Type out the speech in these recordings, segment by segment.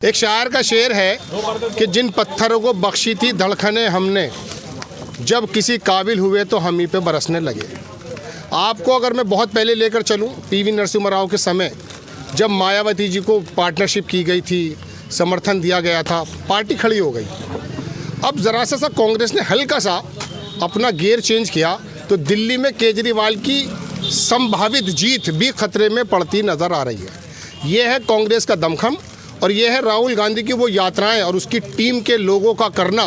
एक शायर का शेर है कि जिन पत्थरों को बख्शी थी धड़कनें हमने, जब किसी काबिल हुए तो हम ही पे बरसने लगे। आपको अगर मैं बहुत पहले लेकर चलूं, पीवी नरसिम्हा राव के समय जब मायावती जी को पार्टनरशिप की गई थी, समर्थन दिया गया था, पार्टी खड़ी हो गई। अब ज़रा सा कांग्रेस ने हल्का सा अपना गियर चेंज किया तो दिल्ली में केजरीवाल की संभावित जीत भी खतरे में पड़ती नज़र आ रही है। ये है कांग्रेस का दमखम और ये है राहुल गांधी की वो यात्राएं और उसकी टीम के लोगों का करना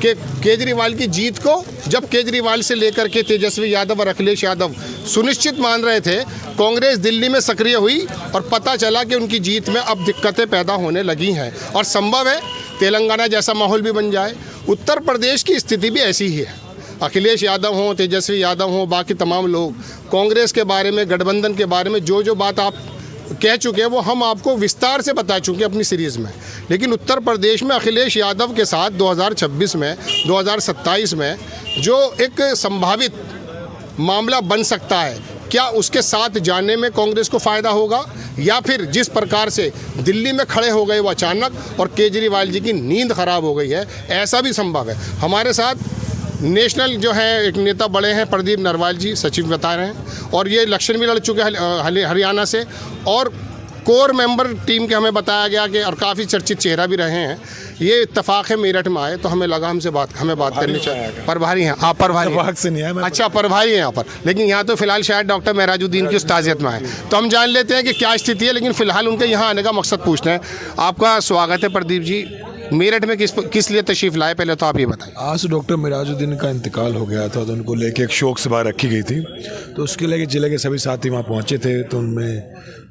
कि केजरीवाल की जीत को, जब केजरीवाल से लेकर के तेजस्वी यादव और अखिलेश यादव सुनिश्चित मान रहे थे, कांग्रेस दिल्ली में सक्रिय हुई और पता चला कि उनकी जीत में अब दिक्कतें पैदा होने लगी हैं और संभव है तेलंगाना जैसा माहौल भी बन जाए। उत्तर प्रदेश की स्थिति भी ऐसी ही है। अखिलेश यादव हों, तेजस्वी यादव हों, बाकी तमाम लोग कांग्रेस के बारे में, गठबंधन के बारे में जो बात आप कह चुके हैं वो हम आपको विस्तार से बता चुके हैं अपनी सीरीज़ में। लेकिन उत्तर प्रदेश में अखिलेश यादव के साथ 2026 में, 2027 में जो एक संभावित मामला बन सकता है, क्या उसके साथ जाने में कांग्रेस को फ़ायदा होगा या फिर जिस प्रकार से दिल्ली में खड़े हो गए वो अचानक और केजरीवाल जी की नींद ख़राब हो गई है, ऐसा भी संभव है। हमारे साथ नेशनल जो है एक नेता बड़े हैं, प्रदीप नरवाल जी सचिव बता रहे हैं, और ये इलेक्शन भी लड़ चुके हैं हरियाणा से, और कोर मेंबर टीम के हमें बताया गया कि और काफ़ी चर्चित चेहरा भी रहे हैं। ये इत्तेफाक है मेरठ में आए तो हमें लगा हमें बात करनी चाहिए। प्रभारी हैं आप? प्रभारी से नहीं है। अच्छा, प्रभारी हैं यहाँ पर, लेकिन यहाँ तो फिलहाल शायद डॉक्टर महराजुद्दीन की उस्तादियत में आए, तो हम जान लेते हैं कि क्या स्थिति है। लेकिन फिलहाल उनके यहाँ आने का मकसद पूछना है। आपका स्वागत है प्रदीप जी। मेरठ में किस लिए तशरीफ़ लाए, पहले तो आप ये बताएं। आज डॉक्टर महराजुद्दीन का इंतकाल हो गया था तो उनको लेके एक शोक सभा रखी गई थी, तो उसके लिए जिले के सभी साथी वहाँ पहुँचे थे, तो उनमें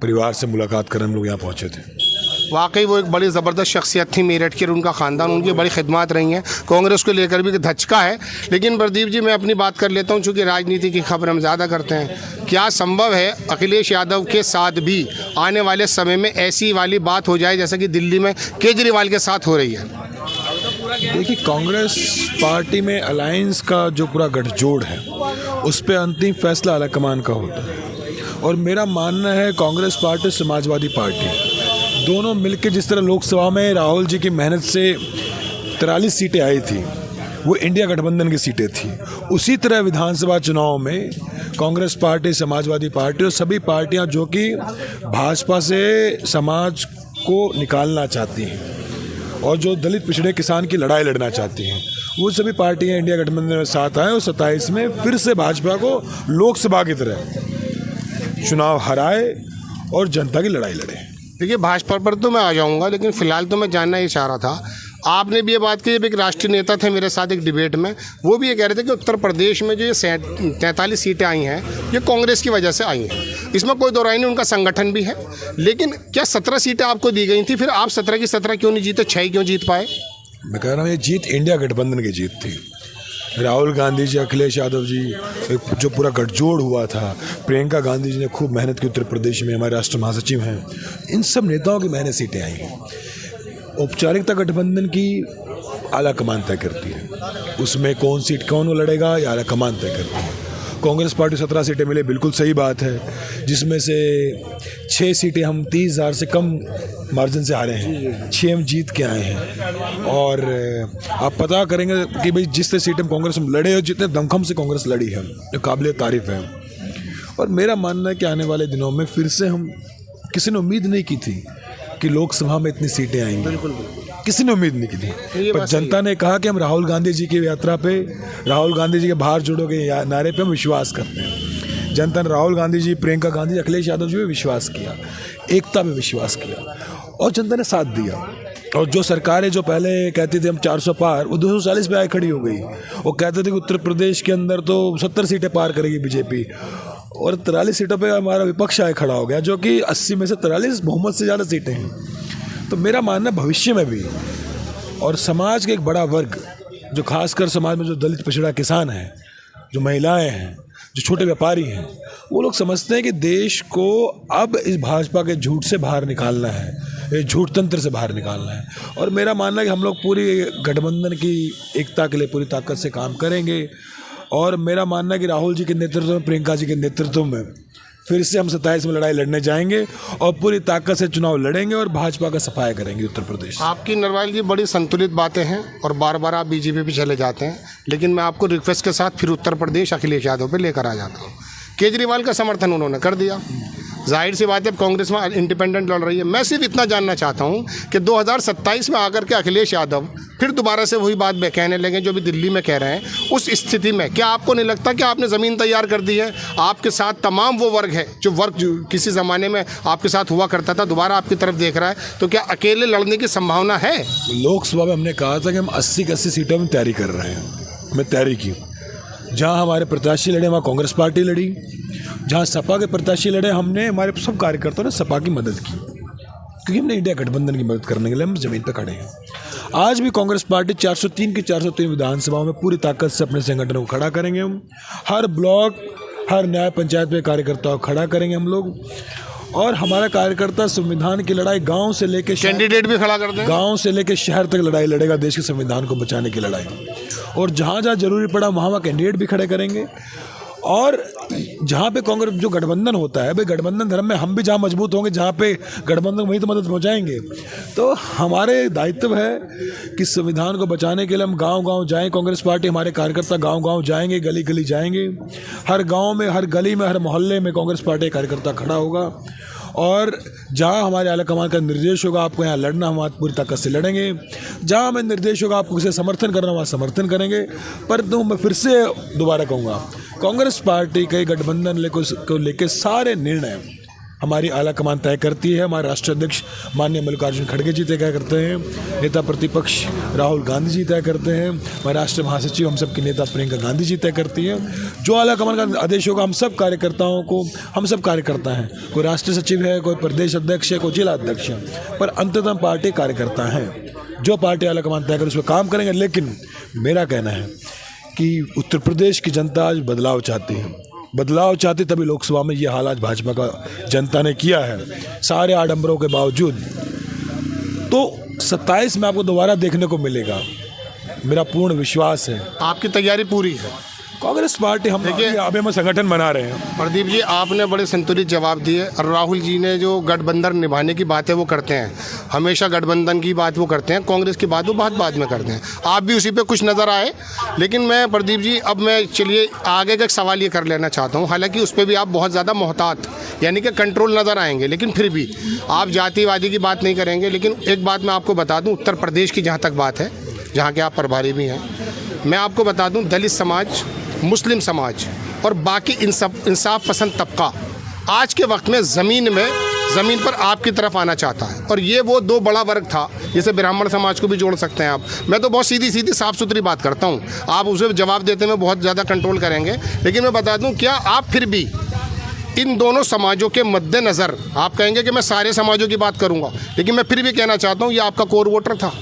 परिवार से मुलाकात कर हम लोग यहाँ पहुँचे थे। वाकई वो एक बड़ी ज़बरदस्त शख्सियत थी मेरठ की और उनका ख़ानदान, उनकी बड़ी खिदमत रही हैं। कांग्रेस को लेकर भी धचका है। लेकिन प्रदीप जी, मैं अपनी बात कर लेता हूं, चूँकि राजनीति की खबर हम ज़्यादा करते हैं। क्या संभव है अखिलेश यादव के साथ भी आने वाले समय में ऐसी वाली बात हो जाए जैसा कि दिल्ली में केजरीवाल के साथ हो रही है? देखिए, कांग्रेस पार्टी में अलायंस का जो पूरा गठजोड़ है उस पर अंतिम फैसला आला कमान का होता है, और मेरा मानना है कांग्रेस पार्टी, समाजवादी पार्टी दोनों मिलकर जिस तरह लोकसभा में राहुल जी की मेहनत से 43 सीटें आई थी, वो इंडिया गठबंधन की सीटें थी, उसी तरह विधानसभा चुनाव में कांग्रेस पार्टी, समाजवादी पार्टी और सभी पार्टियां जो कि भाजपा से समाज को निकालना चाहती हैं और जो दलित पिछड़े किसान की लड़ाई लड़ना चाहती हैं, वो सभी पार्टियां इंडिया गठबंधन में साथ आए और 27 में फिर से भाजपा को लोकसभा की तरह चुनाव हराए और जनता की लड़ाई लड़े। देखिए, भाजपा पर तो मैं आ जाऊंगा, लेकिन फिलहाल तो मैं जानना ही चाह रहा था, आपने भी ये बात की, जब एक राष्ट्रीय नेता थे मेरे साथ एक डिबेट में, वो भी ये कह रहे थे कि उत्तर प्रदेश में जो ये 43 सीटें आई हैं ये कांग्रेस की वजह से आई हैं। इसमें कोई दो राय नहीं, उनका संगठन भी है। लेकिन क्या 17 सीटें आपको दी गई थी, फिर आप 17 की 17 क्यों नहीं जीते, 6 क्यों जीत पाए? मैं कह रहा हूँ ये जीत इंडिया गठबंधन की जीत थी। राहुल गांधी जी, अखिलेश यादव जी, जो पूरा गठजोड़ हुआ था, प्रियंका गांधी जी ने खूब मेहनत की, उत्तर प्रदेश में हमारे राष्ट्रीय महासचिव हैं, इन सब नेताओं की मेहनत सीटें आई हैं। औपचारिकता गठबंधन की आला कमान तय करती है, उसमें कौन सीट कौन लड़ेगा ये आला कमान तय करती है। कांग्रेस पार्टी 17 सीटें मिले, बिल्कुल सही बात है, जिसमें से 6 सीटें हम 30,000 से कम मार्जिन से हारे हैं, 6 हम जीत के आए हैं। और आप पता करेंगे कि भाई जिस सीटें कांग्रेस में लड़े और जितने दमखम से कांग्रेस लड़ी है, जो काबिल तारीफ़ है। और मेरा मानना है कि आने वाले दिनों में फिर से हम, किसी ने उम्मीद नहीं की थी कि लोकसभा में इतनी सीटें आएंगी, बिल्कुल किसी ने उम्मीद नहीं की थी, पर जनता ने कहा कि हम राहुल गांधी जी की यात्रा पे, राहुल गांधी जी के बाहर जोड़ो के नारे पे हम विश्वास करते हैं। जनता ने राहुल गांधी जी, प्रियंका गांधी, अखिलेश यादव जी पे विश्वास किया, एकता पे विश्वास किया और जनता ने साथ दिया। और जो सरकारें जो पहले कहती थी हम 400 पार, वो 240 पे आए खड़ी हो गई। वो कहते थे कि उत्तर प्रदेश के अंदर तो 70 सीटें पार करेगी बीजेपी, और 43 सीटों पे हमारा विपक्ष आए खड़ा हो गया, जो कि 80 में से 43 बहुमत से ज़्यादा सीटें हैं। तो मेरा मानना भविष्य में भी, और समाज के एक बड़ा वर्ग, जो खासकर समाज में जो दलित पिछड़ा किसान है, जो महिलाएं हैं, जो छोटे व्यापारी हैं, वो लोग समझते हैं कि देश को अब इस भाजपा के झूठ से बाहर निकालना है, ये झूठ तंत्र से बाहर निकालना है। और मेरा मानना है कि हम लोग पूरी गठबंधन की एकता के लिए पूरी ताकत से काम करेंगे। और मेरा मानना है कि राहुल जी के नेतृत्व में, प्रियंका जी के नेतृत्व में फिर से हम 27 में लड़ाई लड़ने जाएंगे और पूरी ताकत से चुनाव लड़ेंगे और भाजपा का सफाया करेंगे उत्तर प्रदेश। आपकी नरवाल जी बड़ी संतुलित बातें हैं और बार बार आप बीजेपी पे चले जाते हैं, लेकिन मैं आपको रिक्वेस्ट के साथ फिर उत्तर प्रदेश अखिलेश यादव पे लेकर आ जाता हूँ। केजरीवाल का समर्थन उन्होंने कर दिया, जाहिर सी बात है कांग्रेस में इंडिपेंडेंट लड़ रही है। मैं सिर्फ इतना जानना चाहता हूं कि 2027 में आकर के अखिलेश यादव फिर दोबारा से वही बात कहने लगे जो भी दिल्ली में कह रहे हैं। उस स्थिति में क्या आपको नहीं लगता कि आपने ज़मीन तैयार कर दी है? आपके साथ तमाम वो वर्ग है जो किसी ज़माने में आपके साथ हुआ करता था, दोबारा आपकी तरफ देख रहा है, तो क्या अकेले लड़ने की संभावना है? लोकसभा में हमने कहा था कि हम 80 की 80 सीटों में तैयारी कर रहे हैं। हमने तैयारी की, जहाँ हमारे प्रत्याशी लड़े वहाँ कांग्रेस पार्टी लड़ी, जहाँ सपा के प्रत्याशी लड़े हमने हमारे सब कार्यकर्ताओं ने सपा की मदद की, क्योंकि हमने इंडिया गठबंधन की मदद करने के लिए हम जमीन पर खड़े हैं। आज भी कांग्रेस पार्टी 403 की 403 विधानसभाओं में पूरी ताकत से अपने संगठनों को खड़ा करेंगे। हम हर ब्लॉक, हर न्याय पंचायत में कार्यकर्ताओं को खड़ा करेंगे हम लोग। और हमारा कार्यकर्ता संविधान की लड़ाई गांव से लेकर कैंडिडेट भी खड़ा कर दें, गांव से लेकर शहर तक लड़ाई लड़ेगा, देश के संविधान को बचाने की लड़ाई। और जहाँ जहाँ जरूरी पड़ा वहाँ कैंडिडेट भी खड़े करेंगे। और जहाँ पे कांग्रेस जो गठबंधन होता है, भाई गठबंधन धर्म में हम भी जहाँ मजबूत होंगे, जहाँ पे गठबंधन वहीं तो मदद पहुँचाएंगे। तो हमारे दायित्व है कि संविधान को बचाने के लिए हम गांव-गांव जाएं। कांग्रेस पार्टी, हमारे कार्यकर्ता गांव-गांव जाएंगे, गली-गली जाएंगे। हर गांव में, हर गली में, हर मोहल्ले में कांग्रेस पार्टी कार्यकर्ता खड़ा होगा। और जहाँ हमारे आलाकमान का निर्देश होगा आपको यहाँ लड़ना, हम आज पूरी ताकत से लड़ेंगे। जहाँ हमें निर्देश होगा आपको किसे समर्थन करना, वहाँ समर्थन करेंगे। पर तो मैं फिर से दोबारा कहूँगा, कांग्रेस पार्टी के गठबंधन को लेकर सारे निर्णय हमारी आलाकमान तय करती है। हमारे राष्ट्रीय अध्यक्ष माननीय मल्लिकार्जुन खड़गे जी तय करते हैं, नेता प्रतिपक्ष राहुल गांधी जी तय करते हैं, हमारे राष्ट्रीय महासचिव हम सब की नेता प्रियंका गांधी जी तय करती है। जो आलाकमान का आदेश होगा हम सब कार्यकर्ताओं को, हम सब कार्यकर्ता हैं, कोई राष्ट्रीय सचिव है, कोई प्रदेश अध्यक्ष है, कोई जिला अध्यक्ष है, पर अंततः पार्टी कार्यकर्ता हैं। जो पार्टी आलाकमान तय करे उस पर काम करेंगे। लेकिन मेरा कहना है कि उत्तर प्रदेश की जनता आज बदलाव चाहती है, बदलाव चाहती, तभी लोकसभा में ये हाल आज भाजपा का जनता ने किया है, सारे आडंबरों के बावजूद। तो 27 में आपको दोबारा देखने को मिलेगा, मेरा पूर्ण विश्वास है। आपकी तैयारी पूरी है? कांग्रेस पार्टी हम संगठन बना रहे हैं। प्रदीप जी, आपने बड़े संतुलित जवाब दिए। और राहुल जी ने जो गठबंधन निभाने की बात है वो करते हैं, हमेशा गठबंधन की बात वो करते हैं, कांग्रेस की बात वो बहुत बाद में करते हैं। आप भी उसी पे कुछ नज़र आए। लेकिन मैं प्रदीप जी, अब मैं चलिए आगे का एक सवाल ये कर लेना चाहता हूँ, हालांकि उस पर भी आप बहुत ज़्यादा मोहतात यानी कि कंट्रोल नज़र आएंगे, लेकिन फिर भी आप जातिवादी की बात नहीं करेंगे। लेकिन एक बात मैं आपको बता दूँ, उत्तर प्रदेश की जहाँ तक बात है, जहाँ के आप प्रभारी भी हैं, मैं आपको बता दूँ, दलित समाज, मुस्लिम समाज और बाकी इंसाफ पसंद तबका आज के वक्त में ज़मीन पर आपकी तरफ आना चाहता है। और ये वो दो बड़ा वर्ग था, जैसे ब्राह्मण समाज को भी जोड़ सकते हैं आप। मैं तो बहुत सीधी सीधी साफ़ सुथरी बात करता हूँ, आप उसे जवाब देते में बहुत ज़्यादा कंट्रोल करेंगे। लेकिन मैं बता दूँ, क्या आप फिर भी इन दोनों समाजों के मद्देनज़र, आप कहेंगे कि मैं सारे समाजों की बात करूँगा, लेकिन मैं फिर भी कहना चाहता हूँ, ये आपका कोर वोटर था।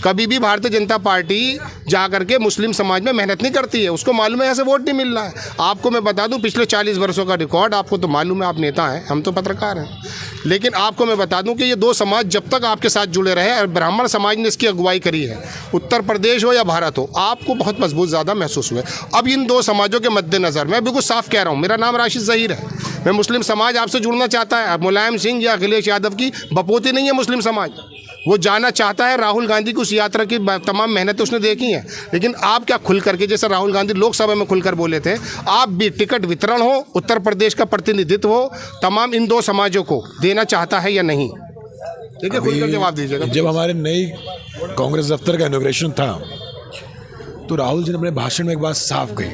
कभी भी भारतीय जनता पार्टी जा करके मुस्लिम समाज में मेहनत नहीं करती है, उसको मालूम है ऐसे वोट नहीं मिल रहा है। आपको मैं बता दूं, पिछले 40 वर्षों का रिकॉर्ड आपको तो मालूम है, आप नेता हैं, हम तो पत्रकार हैं। लेकिन आपको मैं बता दूं कि ये दो समाज जब तक आपके साथ जुड़े रहे, और ब्राह्मण समाज ने इसकी अगुवाई करी है, उत्तर प्रदेश हो या भारत हो, आपको बहुत मजबूत ज़्यादा महसूस हुए। अब इन दो समाजों के मद्देनज़र मैं बिल्कुल साफ कह रहा हूँ, मेरा नाम राशिद ज़हीर है, मैं मुस्लिम समाज आपसे जुड़ना चाहता है। मुलायम सिंह या अखिलेश यादव की बपोती नहीं है मुस्लिम समाज, वो जाना चाहता है। राहुल गांधी की उस यात्रा की तमाम मेहनत उसने देखी है। लेकिन आप क्या खुल करके, जैसे राहुल गांधी लोकसभा में खुलकर बोले थे, आप भी टिकट वितरण हो, उत्तर प्रदेश का प्रतिनिधित्व हो, तमाम इन दो समाजों को देना चाहता है या नहीं? देखिए, खुलकर जवाब दीजिएगा। जब हमारे नई कांग्रेस दफ्तर का इनॉग्रेशन था, तो राहुल जी ने अपने भाषण में एक बात साफ कही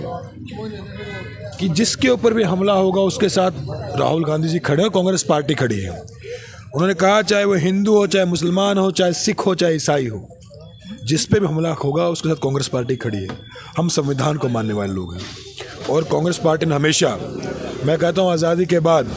कि जिसके ऊपर भी हमला होगा उसके साथ राहुल गांधी जी खड़े हैं, कांग्रेस पार्टी खड़ी है। उन्होंने कहा, चाहे वो हिंदू हो, चाहे मुसलमान हो, चाहे सिख हो, चाहे ईसाई हो, जिस पे भी हमला होगा उसके साथ कांग्रेस पार्टी खड़ी है। हम संविधान को मानने वाले लोग हैं। और कांग्रेस पार्टी ने हमेशा, मैं कहता हूँ, आज़ादी के बाद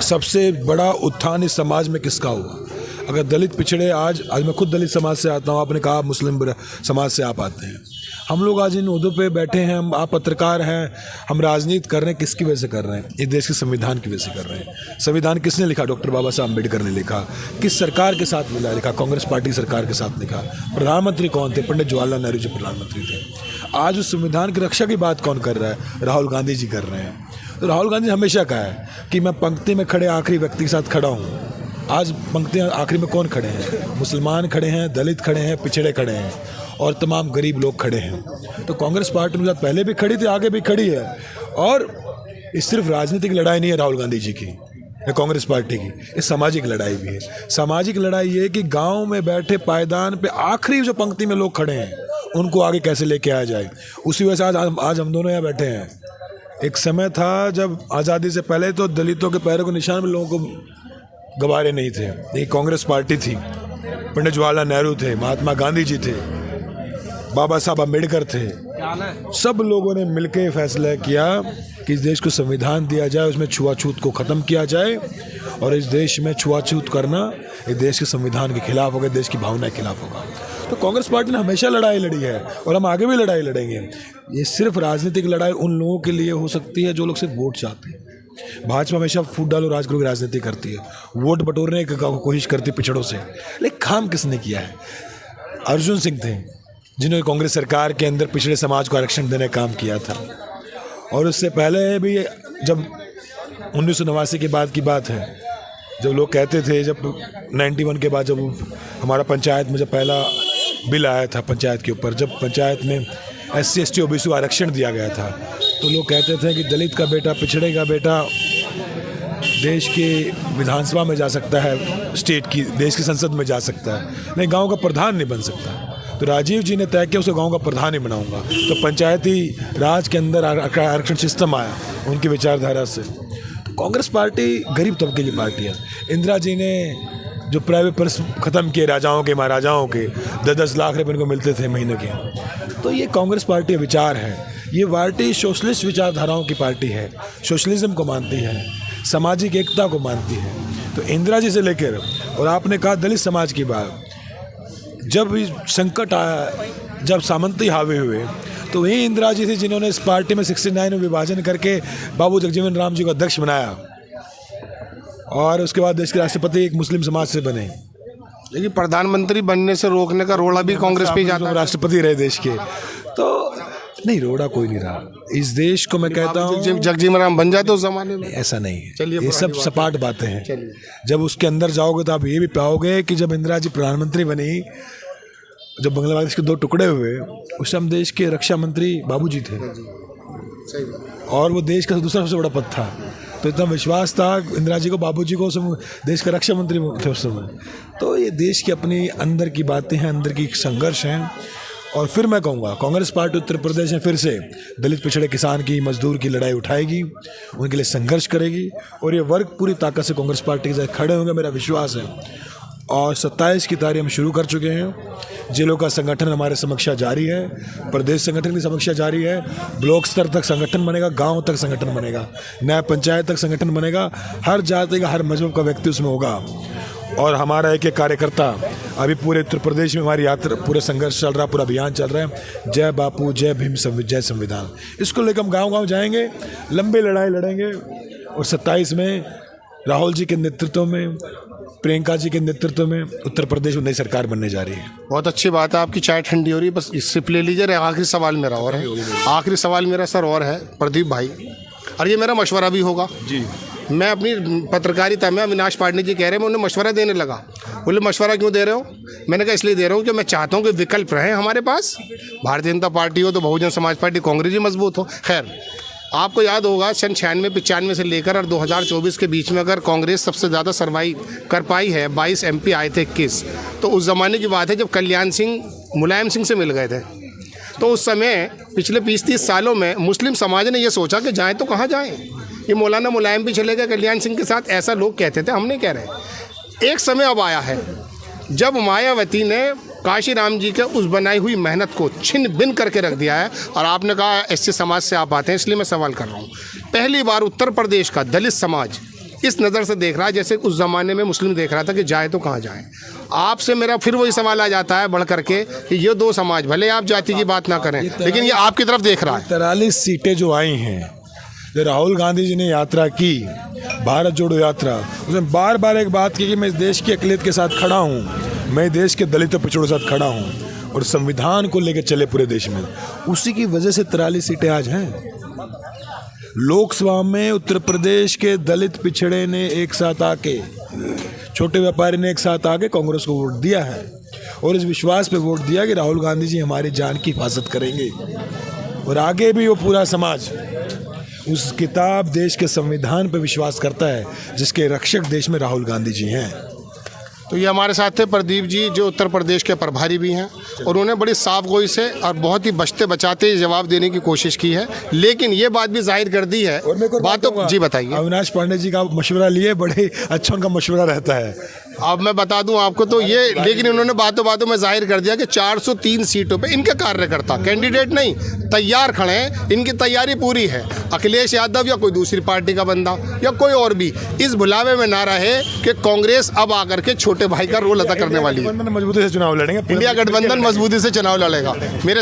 सबसे बड़ा उत्थान इस समाज में किसका हुआ? अगर दलित पिछड़े, आज मैं खुद दलित समाज से आता हूँ, आपने कहा मुस्लिम समाज से आप आते हैं, हम लोग आज इन ओहदों पे बैठे हैं, आप पत्रकार हैं, हम राजनीति कर रहे हैं, किसकी वजह से कर रहे हैं? इस देश के संविधान की वजह से कर रहे हैं। संविधान किसने लिखा? डॉक्टर बाबा साहब अम्बेडकर ने लिखा। किस सरकार के साथ मिला लिखा? कांग्रेस पार्टी सरकार के साथ लिखा। प्रधानमंत्री कौन थे? पंडित जवाहरलाल नेहरू जी प्रधानमंत्री थे। आज उस संविधान की रक्षा की बात कौन कर रहा है? राहुल गांधी जी कर रहे हैं। तो राहुल गांधी ने हमेशा कहा है कि मैं पंक्ति में खड़े आखिरी व्यक्ति के साथ खड़ा हूँ। आज पंक्ति आखिरी में कौन खड़े हैं? मुसलमान खड़े हैं, दलित खड़े हैं, पिछड़े खड़े हैं और तमाम गरीब लोग खड़े हैं। तो कांग्रेस पार्टी उनके साथ पहले भी खड़ी थी, आगे भी खड़ी है। और ये सिर्फ राजनीतिक लड़ाई नहीं है राहुल गांधी जी की या कांग्रेस पार्टी की, ये सामाजिक लड़ाई भी है। सामाजिक लड़ाई ये कि गांव में बैठे पायदान पे आखिरी जो पंक्ति में लोग खड़े हैं उनको आगे कैसे लेके आया जाए। उसी वजह से आज हम दोनों यहाँ बैठे हैं। एक समय था जब आज़ादी से पहले तो दलितों के पैरों के निशान में लोगों को गवारे नहीं थे। ये कांग्रेस पार्टी थी, पंडित जवाहरलाल नेहरू थे, महात्मा गांधी जी थे, बाबा साहब अम्बेडकर थे। सब लोगों ने मिलकर फैसला किया कि इस देश को संविधान दिया जाए, उसमें छुआछूत को ख़त्म किया जाए। और इस देश में छुआछूत करना इस देश के संविधान के खिलाफ होगा, देश की भावना के खिलाफ होगा। तो कांग्रेस पार्टी ने हमेशा लड़ाई लड़ी है और हम आगे भी लड़ाई लड़ेंगे। ये सिर्फ राजनीतिक लड़ाई उन लोगों के लिए हो सकती है जो लोग सिर्फ वोट चाहते हैं। भाजपा हमेशा फूट डालो राज करो की राजनीति करती है, वोट बटोरने की कोशिश करती है पिछड़ों से। लेकिन काम किसने किया है? अर्जुन सिंह थे जिन्होंने कांग्रेस सरकार के अंदर पिछड़े समाज को आरक्षण देने का काम किया था। और उससे पहले भी जब 1989 के बाद की बात है, जब लोग कहते थे, जब 91 के बाद जब हमारा पंचायत में जब पहला बिल आया था पंचायत के ऊपर, जब पंचायत में SC ST OBC आरक्षण दिया गया था, तो लोग कहते थे कि दलित का बेटा, पिछड़े का बेटा देश के विधानसभा में जा सकता है, स्टेट की देश की संसद में जा सकता है, नहीं गांव का प्रधान नहीं बन सकता। तो राजीव जी ने तय किया उसे गांव का प्रधान ही बनाऊंगा। तो पंचायती राज के अंदर आरक्षण सिस्टम आया उनकी विचारधारा से। तो कांग्रेस पार्टी गरीब तबके की पार्टी है। इंदिरा जी ने जो प्राइवेट पर्स ख़त्म किए राजाओं के, महाराजाओं के 10-10 लाख रुपये इनको मिलते थे महीने के। तो ये कांग्रेस पार्टी विचार है। ये पार्टी सोशलिस्ट विचारधाराओं की पार्टी है, सोशलिज्म को मानती है, सामाजिक एकता को मानती है। तो इंदिरा जी से लेकर, और आपने कहा दलित समाज की बात, जब संकट आया, जब सामंती हावी हुए, तो वही इंदिरा जी थी जिन्होंने इस पार्टी में 69 में विभाजन करके बाबू जगजीवन राम जी को अध्यक्ष बनाया। और उसके बाद देश के राष्ट्रपति एक मुस्लिम समाज से बने। लेकिन प्रधानमंत्री बनने से रोकने का रोड़ा भी कांग्रेस पे जाता है। राष्ट्रपति रहे देश के, तो नहीं, रोड़ा कोई नहीं रहा इस देश को। मैं कहता हूँ जगजीवन राम बन जाते उस जमाने में, ऐसा नहीं है। ये सब सपाट बातें हैं। जब उसके अंदर जाओगे तो आप ये भी पाओगे कि जब इंदिरा जी प्रधानमंत्री बनी, जब बांग्लादेश के 2 टुकड़े हुए, उस समय देश के रक्षा मंत्री बाबूजी थे और वो देश का दूसरा सबसे बड़ा पद था। तो इतना विश्वास था इंदिरा जी को, बाबूजी को, देश का रक्षा मंत्री थे उस समय। तो ये देश की अपनी अंदर की बातें हैं, अंदर की संघर्ष हैं। और फिर मैं कहूँगा कांग्रेस पार्टी उत्तर प्रदेश में फिर से दलित, पिछड़े, किसान की, मजदूर की लड़ाई उठाएगी, उनके लिए संघर्ष करेगी। और ये वर्ग पूरी ताकत से कांग्रेस पार्टी के साथ खड़े होंगे, मेरा विश्वास है। और 27 की तारीख हम शुरू कर चुके हैं। जिलों का संगठन हमारे समीक्षा जारी है, प्रदेश संगठन की समीक्षा जारी है, ब्लॉक स्तर तक संगठन बनेगा, गांव तक संगठन बनेगा, न्याय पंचायत तक संगठन बनेगा। हर जाति का, हर मजहब का व्यक्ति उसमें होगा। और हमारा एक कार्यकर्ता, अभी पूरे उत्तर प्रदेश में हमारी यात्रा, पूरा संघर्ष चल रहा, पूरा अभियान चल रहा है, जय बापू, जय भीम, जय संविधान। इसको लेकर हम गाँव-गाँव जाएंगे, लंबी लड़ाई लड़ेंगे। और 27 में राहुल जी के नेतृत्व में, प्रियंका जी के नेतृत्व में उत्तर प्रदेश में नई सरकार बनने जा रही है। बहुत अच्छी बात है। आपकी चाय ठंडी हो रही है, बस सिप ले लीजिए। आखिरी सवाल मेरा और है, आखिरी सवाल मेरा सर और है प्रदीप भाई, और ये मेरा मशवरा भी होगा जी। मैं अपनी पत्रकारिता में, अविनाश पांडे जी कह रहे हैं, मैं उन्हें मशवरा देने लगा। बोले मशवरा क्यों दे रहे हो? मैंने कहा इसलिए दे रहा हूँ कि मैं चाहता हूँ कि विकल्प रहें हमारे पास। भारतीय जनता पार्टी हो तो बहुजन समाज पार्टी, कांग्रेस ही मजबूत हो। खैर, आपको याद होगा सन 96-95 से लेकर और 2024 के बीच में अगर कांग्रेस सबसे ज़्यादा सर्वाइव कर पाई है, 22 MP आए थे 21, तो उस ज़माने की बात है जब कल्याण सिंह मुलायम सिंह से मिल गए थे। तो उस समय पिछले 20-30 सालों में मुस्लिम समाज ने ये सोचा कि जाएँ तो कहाँ जाएँ, ये मौलाना मुलायम भी चले गए कल्याण सिंह के साथ, ऐसा लोग कहते थे, हम नहीं कह रहे। एक समय अब आया है जब मायावती ने काशी राम जी के उस बनाई हुई मेहनत को छिन बिन करके रख दिया है। और आपने कहा SC समाज से आप आते हैं, इसलिए मैं सवाल कर रहा हूँ। पहली बार उत्तर प्रदेश का दलित समाज इस नज़र से देख रहा है जैसे उस ज़माने में मुस्लिम देख रहा था कि जाए तो कहाँ जाए। आपसे मेरा फिर वही सवाल आ जाता है बढ़ करके कि ये 2 समाज, भले आप जाति की बात ना करें, लेकिन ये आपकी तरफ देख रहा है। 43 सीटें जो आई हैं, जो राहुल गांधी जी ने यात्रा की, भारत जोड़ो यात्रा, उसमें बार बार एक बात की कि मैं इस देश की अक़लियत के साथ खड़ा हूँ, मैं देश के दलित और पिछड़ों के साथ खड़ा हूँ, और संविधान को लेकर चले पूरे देश में। उसी की वजह से 43 सीटें आज हैं। लोकसभा में उत्तर प्रदेश के दलित पिछड़े ने एक साथ आके, छोटे व्यापारी ने एक साथ आके कांग्रेस को वोट दिया है और इस विश्वास पे वोट दिया कि राहुल गांधी जी हमारी जान की हिफाजत करेंगे। और आगे भी वो पूरा समाज उस किताब देश के संविधान पे विश्वास करता है जिसके रक्षक देश में राहुल गांधी जी हैं। तो ये हमारे साथ थे प्रदीप जी, जो उत्तर प्रदेश के प्रभारी भी हैं, और उन्होंने बड़ी साफ गोई से और बहुत ही बचते बचाते जवाब देने की कोशिश की है, लेकिन ये बात भी जाहिर कर दी है बातों। जी बताइए। अविनाश पांडे जी का मशवरा लिए, बड़े अच्छा उनका मशवरा रहता है। अब मैं बता दूं आपको तो ये, लेकिन उन्होंने बातों बातों में जाहिर कर दिया कि 403 सीटों पे इनके कार्यकर्ता, कैंडिडेट नहीं, तैयार खड़े हैं, इनकी तैयारी पूरी है। अखिलेश यादव या कोई दूसरी पार्टी का बंदा या कोई और भी इस भुलावे में ना रहे कि कांग्रेस अब आकर के छोटे भाई का रोल अदा करने वाली है। मजबूती से चुनाव लड़ेंगे, इंडिया गठबंधन मजबूती से चुनाव लड़ेगा। मेरे